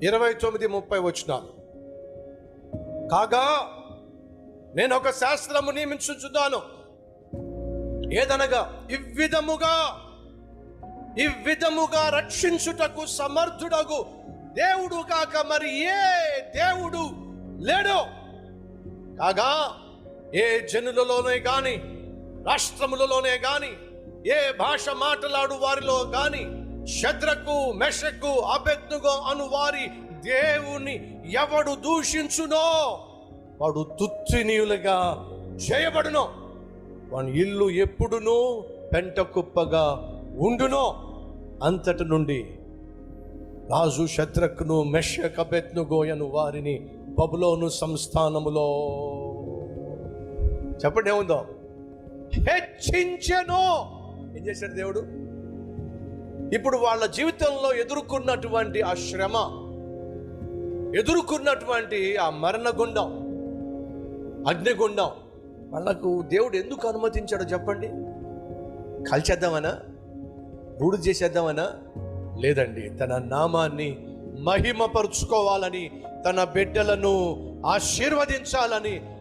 29-30 కాగా నేను ఒక శాస్త్రము నియమించుచున్నాను, ఏదనగా ఇవ్విధముగా రక్షించుటకు సమర్థుడగు దేవుడు కాక మరి ఏ దేవుడు లేడు. కాగా ఏ జనులలోనే గాని, రాష్ట్రములలోనే గాని, ఏ భాష మాట్లాడు వారిలో గాని షద్రకు, మెషకు, అబేద్నెగో అను వారి దేవుని ఎవడు దూషించునో వాడు తుత్తినీయులుగా చేయబడును, వాని ఇల్లు ఎప్పుడునూ పెంట కుప్పగా ఉండునో. అంతటి నుండి రాజు షద్రకును, మెషకు, అబేద్నెగో అను వారిని బబులోను సంస్థానములో చెప్పండి ఏముందో హెచ్చించెను. ఏం చేశాడు దేవుడు? ఇప్పుడు వాళ్ళ జీవితంలో ఎదుర్కొన్నటువంటి ఆ శ్రమ, ఎదుర్కొన్నటువంటి ఆ మరణగుండం, అగ్నిగుండం, వాళ్ళకు దేవుడు ఎందుకు అనుమతించాడో చెప్పండి? కాల్చేద్దామనా? బూడు చేసేద్దామనా? లేదండి, తన నామాన్ని మహిమపరుచుకోవాలని, తన బిడ్డలను ఆశీర్వదించాలని